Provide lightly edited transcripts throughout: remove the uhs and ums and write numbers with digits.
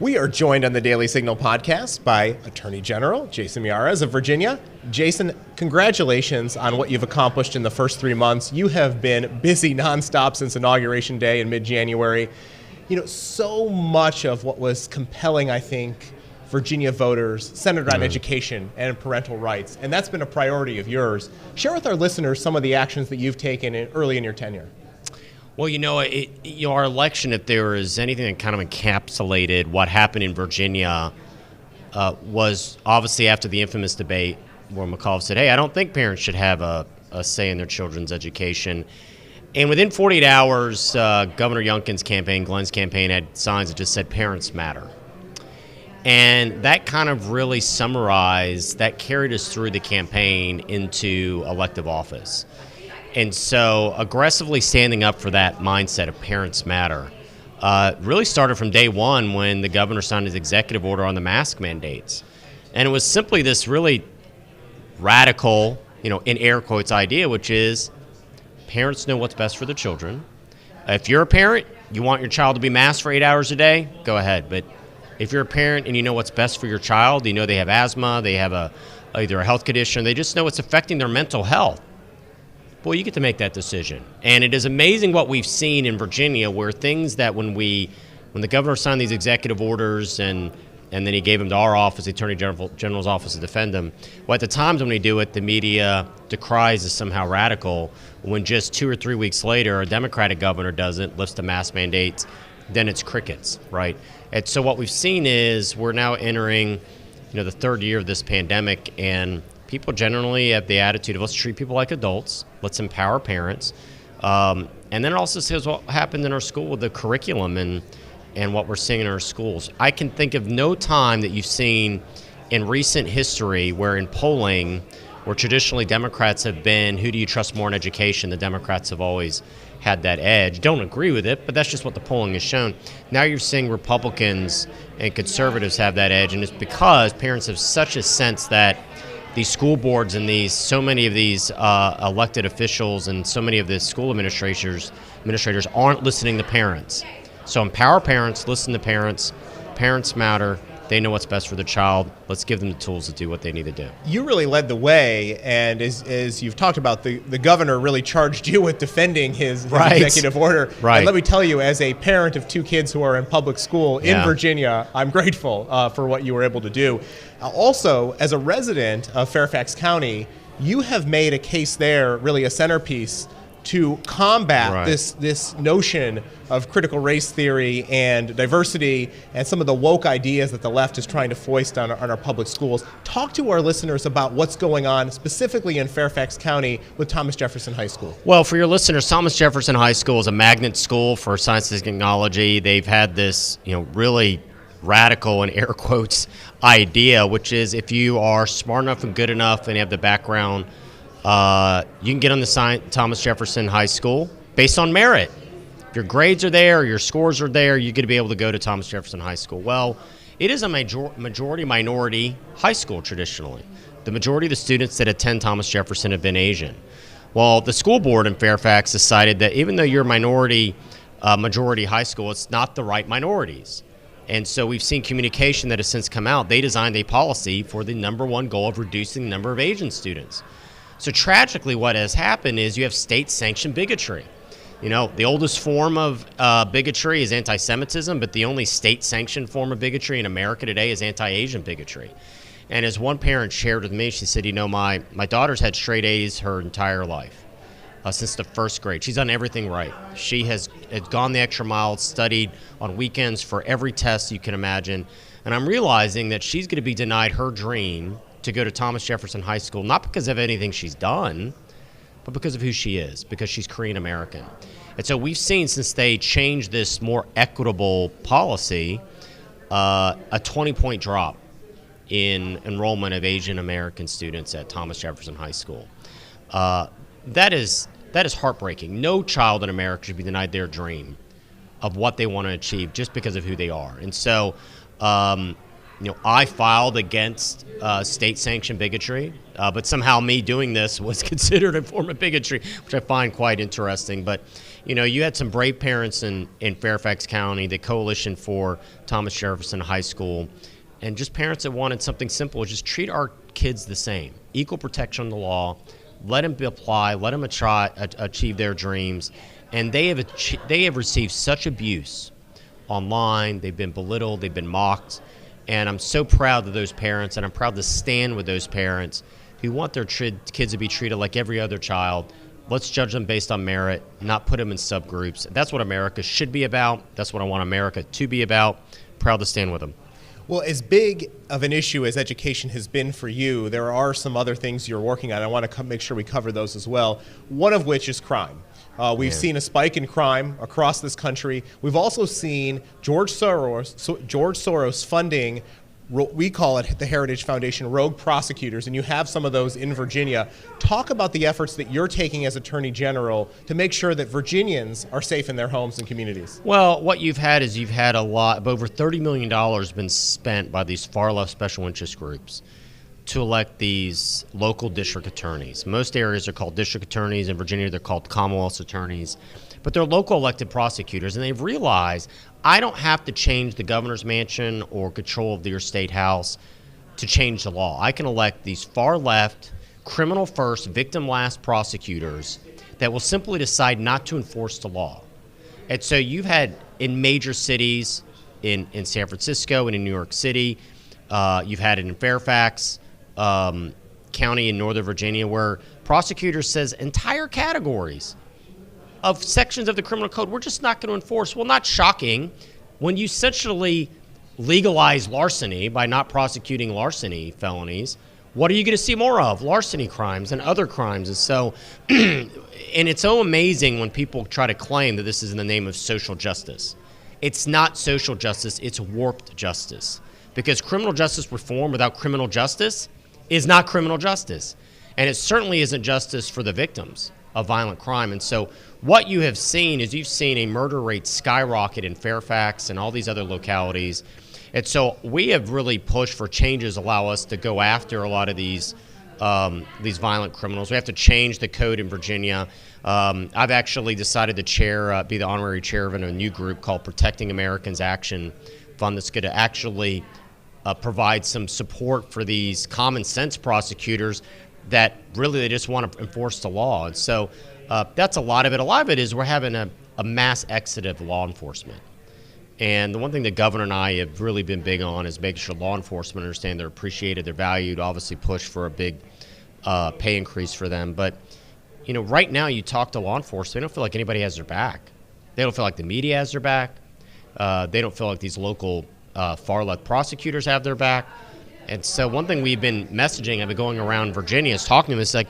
We are joined on the Daily Signal podcast by Attorney General Jason Miyares of Virginia. Jason, congratulations on what you've accomplished in the first 3 months. You have been busy nonstop since Inauguration Day in mid-January. You know, so much of what was compelling, I think, Virginia voters centered on education and parental rights, and that's been a priority of yours. Share with our listeners some of the actions that you've taken early in your tenure. Well, our election, if there is anything that kind of encapsulated what happened in Virginia, was obviously after the infamous debate where McAuliffe said, hey, I don't think parents should have a say in their children's education. And within 48 hours, Governor Youngkin's campaign, Glenn's campaign, had signs that just said parents matter. And that kind of really summarized, that carried us through the campaign into elective office. And so aggressively standing up for that mindset of parents matter really started from day one when the governor signed his executive order on the mask mandates. And it was simply this really radical, in air quotes, idea, which is parents know what's best for their children. If you're a parent, you want your child to be masked for 8 hours a day, go ahead. But if you're a parent and you know what's best for your child, you know they have asthma, they have either a health condition, they just know it's affecting their mental health, boy, you get to make that decision. And it is amazing what we've seen in Virginia, where things that when the governor signed these executive orders and then he gave them to our office, the Attorney General's office, to defend them, well, at the times when we do it, the media decries as somehow radical. When just 2 or 3 weeks later, a Democratic governor does it, lifts the mask mandates, then it's crickets, right? And so what we've seen is we're now entering, the third year of this pandemic, and people generally have the attitude of let's treat people like adults, let's empower parents. And then it also says what happened in our school with the curriculum and what we're seeing in our schools. I can think of no time that you've seen in recent history where in polling, where traditionally Democrats have been, who do you trust more in education? The Democrats have always had that edge. Don't agree with it, but that's just what the polling has shown. Now you're seeing Republicans and conservatives have that edge, and it's because parents have such a sense that these school boards and so many of these elected officials and so many of the school administrators aren't listening to parents. So empower parents, listen to parents. Parents matter. They know what's best for the child. Let's give them the tools to do what they need to do. You really led the way, and as you've talked about, the governor really charged you with defending his executive order. Right. And let me tell you, as a parent of 2 kids who are in public school in Virginia, I'm grateful for what you were able to do. Also, as a resident of Fairfax County, you have made a case there, really a centerpiece, to combat this notion of critical race theory and diversity and some of the woke ideas that the left is trying to foist on our public schools. Talk to our listeners about what's going on specifically in Fairfax County with Thomas Jefferson High School. Well, for your listeners, Thomas Jefferson High School is a magnet school for science and technology. They've had this, really radical, in air quotes, idea, which is if you are smart enough and good enough and have the background, you can get on the Thomas Jefferson High School based on merit. If your grades are there, your scores are there, you're going to be able to go to Thomas Jefferson High School. Well, it is a majority-minority high school traditionally. The majority of the students that attend Thomas Jefferson have been Asian. Well, the school board in Fairfax decided that even though you're majority high school, it's not the right minorities. And so we've seen communication that has since come out. They designed a policy for the number one goal of reducing the number of Asian students. So tragically, what has happened is you have state-sanctioned bigotry. The oldest form of bigotry is anti-Semitism, but the only state-sanctioned form of bigotry in America today is anti-Asian bigotry. And as one parent shared with me, she said, my daughter's had straight A's her entire life, since the first grade. She's done everything right. She has gone the extra mile, studied on weekends for every test you can imagine. And I'm realizing that she's going to be denied her dream to go to Thomas Jefferson High School, not because of anything she's done, but because of who she is, because she's Korean American. And so we've seen, since they changed this more equitable policy, a 20-point drop in enrollment of Asian American students at Thomas Jefferson High School. That is heartbreaking. No child in America should be denied their dream of what they want to achieve just because of who they are. And so I filed against state-sanctioned bigotry, but somehow me doing this was considered a form of bigotry, which I find quite interesting. But, you had some brave parents in Fairfax County, the Coalition for Thomas Jefferson High School, and just parents that wanted something simple, just treat our kids the same. Equal protection under the law, let them apply, let them achieve their dreams. And they have received such abuse online. They've been belittled, they've been mocked. And I'm so proud of those parents, and I'm proud to stand with those parents who want their kids to be treated like every other child. Let's judge them based on merit, not put them in subgroups. That's what America should be about. That's what I want America to be about. Proud to stand with them. Well, as big of an issue as education has been for you, there are some other things you're working on. I want to make sure we cover those as well, one of which is crime. We've seen a spike in crime across this country. We've also seen George Soros funding, we call it the Heritage Foundation, rogue prosecutors, and you have some of those in Virginia. Talk about the efforts that you're taking as Attorney General to make sure that Virginians are safe in their homes and communities. Well, what you've had a lot of over $30 million been spent by these far-left special interest groups to elect these local district attorneys. Most areas are called district attorneys. In Virginia, they're called Commonwealth attorneys. But they're local elected prosecutors, and they've realized I don't have to change the governor's mansion or control of their state house to change the law. I can elect these far-left, criminal-first, victim-last prosecutors that will simply decide not to enforce the law. And so you've had in major cities, in San Francisco and in New York City, you've had it in Fairfax County in Northern Virginia, where prosecutors says entire categories of sections of the criminal code we're just not going to enforce. Well, not shocking when you essentially legalize larceny by not prosecuting larceny felonies. What are you going to see more of? Larceny crimes and other crimes. And so, and it's so amazing when people try to claim that this is in the name of social justice. It's not social justice, it's warped justice. Because criminal justice reform without criminal justice is not criminal justice. And it certainly isn't justice for the victims of violent crime. And so what you have seen is you've seen a murder rate skyrocket in Fairfax and all these other localities. And so we have really pushed for changes allow us to go after a lot of these violent criminals. We have to change the code in Virginia. I've actually decided to be the honorary chair of a new group called Protecting Americans Action Fund that's going to actually provide some support for these common sense prosecutors that really they just want to enforce the law. And so that's a lot of it. A lot of it is we're having a mass exodus of law enforcement. And the one thing the governor and I have really been big on is making sure law enforcement understand they're appreciated, they're valued, obviously push for a big pay increase for them. But, right now you talk to law enforcement, they don't feel like anybody has their back. They don't feel like the media has their back. They don't feel like these local far-left prosecutors have their back. And so one thing we've been messaging, I've been going around Virginia, is talking to them, it's like,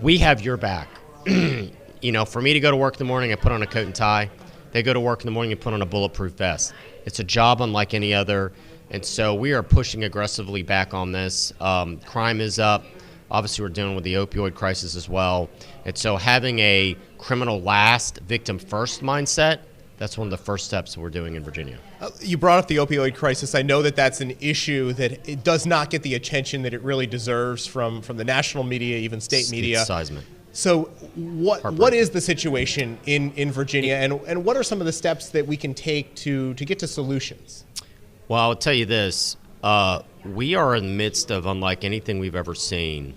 we have your back. For me to go to work in the morning, I put on a coat and tie. They go to work in the morning and put on a bulletproof vest. It's a job unlike any other. And so we are pushing aggressively back on this. Crime is up. Obviously, we're dealing with the opioid crisis as well. And so having a criminal last, victim first mindset, that's one of the first steps we're doing in Virginia. You brought up the opioid crisis. I know that that's an issue that it does not get the attention that it really deserves from the national media, even state media. It's seismic. So what is the situation in Virginia, and what are some of the steps that we can take to get to solutions? Well, I'll tell you this. We are in the midst of unlike anything we've ever seen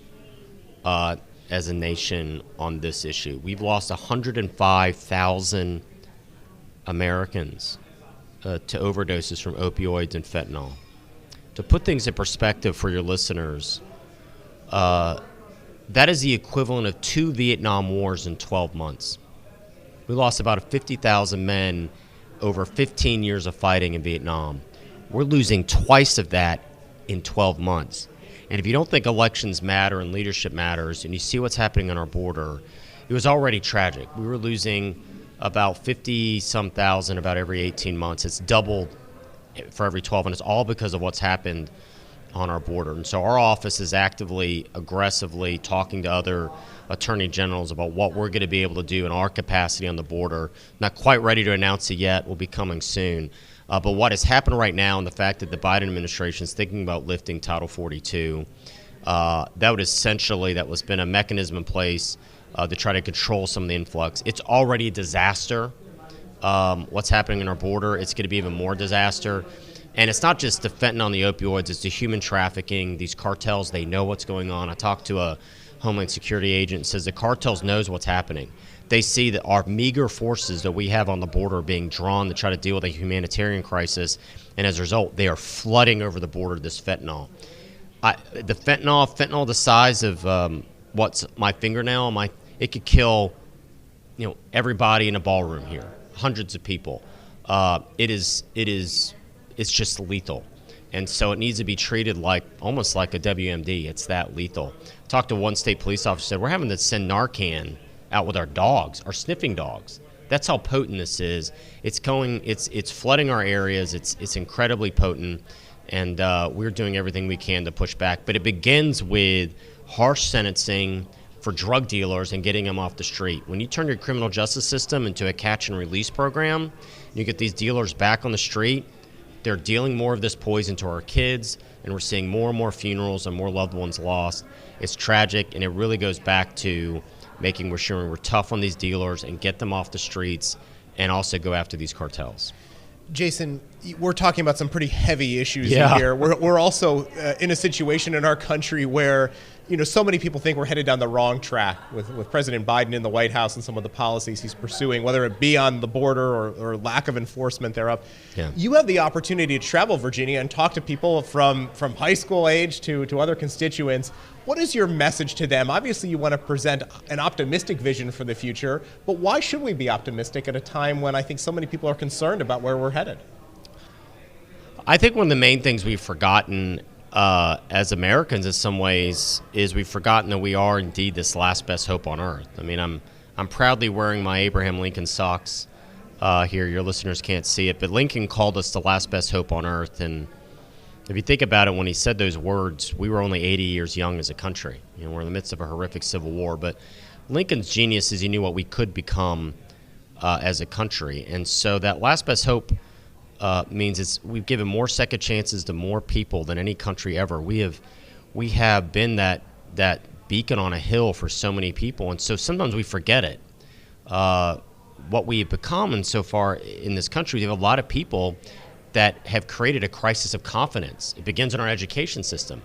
as a nation on this issue. We've lost 105,000 Americans to overdoses from opioids and fentanyl. To put things in perspective for your listeners, that is the equivalent of 2 Vietnam Wars in 12 months. We lost about 50,000 men over 15 years of fighting in Vietnam. We're losing twice of that in 12 months. And if you don't think elections matter and leadership matters, and you see what's happening on our border, it was already tragic. We were losing about 50-some thousand about every 18 months. It's doubled for every 12, and it's all because of what's happened on our border. And so our office is actively, aggressively talking to other attorney generals about what we're going to be able to do in our capacity on the border. Not quite ready to announce it yet. Will be coming soon. But what has happened right now, and the fact that the Biden administration is thinking about lifting Title 42, that was been a mechanism in place to try to control some of the influx. It's already a disaster. What's happening in our border, it's going to be even more disaster. And it's not just the fentanyl and the opioids, it's the human trafficking. These cartels, they know what's going on. I talked to a Homeland Security agent, says the cartels knows what's happening. They see that our meager forces that we have on the border are being drawn to try to deal with a humanitarian crisis, and as a result, they are flooding over the border this fentanyl. The fentanyl the size of what's my fingernail, it could kill, everybody in a ballroom here, hundreds of people. It's just lethal. And so it needs to be treated almost like a WMD. It's that lethal. Talked to one state police officer, said, we're having to send Narcan out with our dogs, our sniffing dogs. That's how potent this is. It's flooding our areas. It's incredibly potent, and we're doing everything we can to push back. But it begins with harsh sentencing for drug dealers and getting them off the street. When you turn your criminal justice system into a catch and release program, you get these dealers back on the street. They're dealing more of this poison to our kids, and we're seeing more and more funerals and more loved ones lost. It's tragic, and it really goes back to making sure we're tough on these dealers and get them off the streets, and also go after these cartels. Jason, we're talking about some pretty heavy issues in here. We're also in a situation in our country where, so many people think we're headed down the wrong track with President Biden in the White House and some of the policies he's pursuing, whether it be on the border or lack of enforcement thereof. Yeah. You have the opportunity to travel Virginia and talk to people from high school age to other constituents. What is your message to them? Obviously, you want to present an optimistic vision for the future, but why should we be optimistic at a time when I think so many people are concerned about where we're headed? I think one of the main things we've forgotten as Americans in some ways is we've forgotten that we are indeed this last best hope on earth. I mean, I'm proudly wearing my Abraham Lincoln socks here. Your listeners can't see it, but Lincoln called us the last best hope on earth. And if you think about it, when he said those words, we were only 80 years young as a country. We're in the midst of a horrific civil war, but Lincoln's genius is he knew what we could become as a country. And so that last best hope means we've given more second chances to more people than any country ever. We have been that beacon on a hill for so many people, and so sometimes we forget it. What we have become, and so far in this country, we have a lot of people that have created a crisis of confidence. It begins in our education system.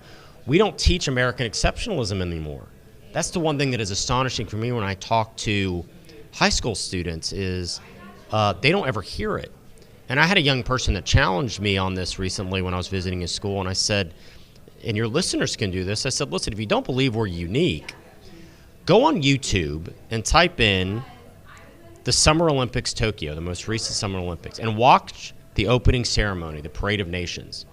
We don't teach American exceptionalism anymore. That's the one thing that is astonishing for me when I talk to high school students is they don't ever hear it. And I had a young person that challenged me on this recently when I was visiting his school, and I said, and your listeners can do this, I said, listen, if you don't believe we're unique, go on YouTube and type in the Summer Olympics Tokyo, the most recent Summer Olympics, and watch the opening ceremony, the Parade of Nations.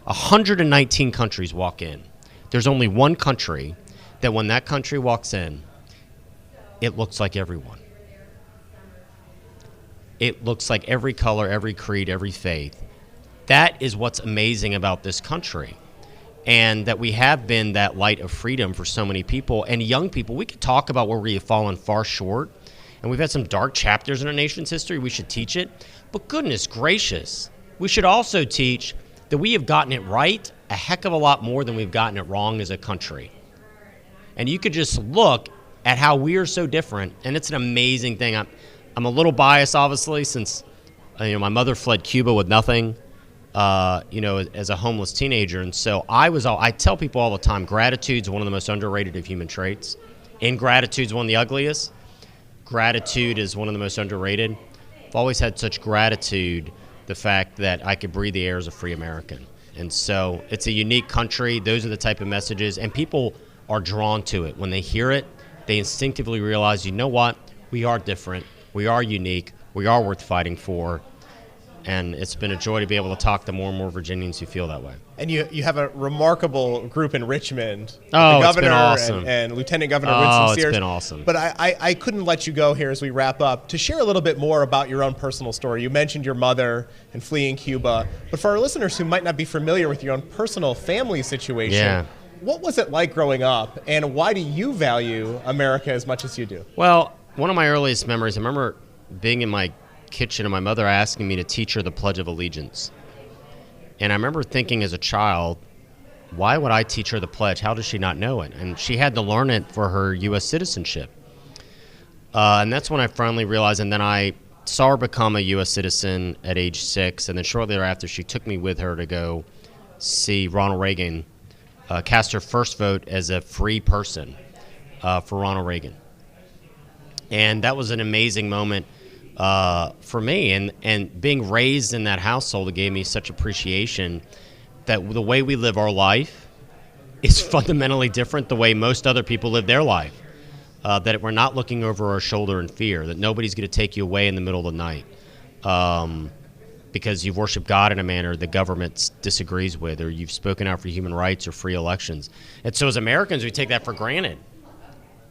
119 countries walk in. There's only one country that when that country walks in, it looks like everyone. It looks like every color, every creed, every faith. That is what's amazing about this country. And that we have been that light of freedom for so many people. And young people, we could talk about where we have fallen far short. And we've had some dark chapters in our nation's history. We should teach it. But goodness gracious, we should also teach that we have gotten it right a heck of a lot more than we've gotten it wrong as a country. And you could just look at how we are so different, and it's an amazing thing. I'm a little biased, obviously, since my mother fled Cuba with nothing, as a homeless teenager, and so I tell people all the time, gratitude is one of the most underrated of human traits. Ingratitude is one of the ugliest. Gratitude is one of the most underrated. I've always had such gratitude, the fact that I could breathe the air as a free American. And so it's a unique country. Those are the type of messages, and people are drawn to it. When they hear it, they instinctively realize, you know what? We are different. We are unique. We are worth fighting for. And it's been a joy to be able to talk to more and more Virginians who feel that way. And you have a remarkable group in Richmond. Oh, the it's been awesome. And Lieutenant Governor Winston Sears. It's been awesome. But I couldn't let you go here as we wrap up to share a little bit more about your own personal story. You mentioned your mother and fleeing Cuba. But for our listeners who might not be familiar with your own personal family situation, what was it like growing up? And why do you value America as much as you do? Well, one of my earliest memories, I remember being in my kitchen and my mother asking me to teach her the Pledge of Allegiance. And I remember thinking as a child, why would I teach her the pledge? How does she not know it? And she had to learn it for her U.S. citizenship. And that's when I finally realized, and then I saw her become a U.S. citizen at age 6, and then shortly thereafter she took me with her to go see Ronald Reagan cast her first vote as a free person for Ronald Reagan. And that was an amazing moment for me. And being raised in that household, it gave me such appreciation that the way we live our life is fundamentally different the way most other people live their life. That we're not looking over our shoulder in fear, that nobody's going to take you away in the middle of the night because you've worshiped God in a manner the government disagrees with, or you've spoken out for human rights or free elections. And so as Americans, we take that for granted.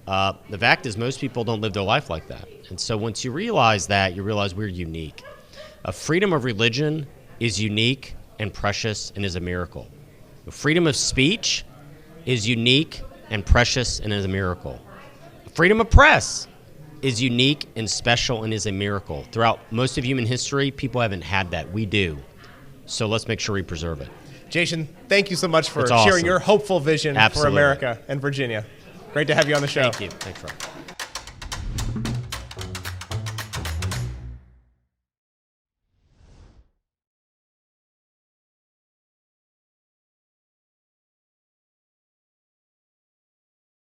The fact is most people don't live their life like that. And so once you realize that, you realize we're unique. Freedom of religion is unique and precious and is a miracle. Freedom of speech is unique and precious and is a miracle. Freedom of press is unique and special and is a miracle. Throughout most of human history, people haven't had that. We do. So let's make sure we preserve it. Jason, thank you so much for It's awesome. sharing your hopeful vision Absolutely. for America and Virginia. Great to have you on the show. Thank you. Thanks, Rob.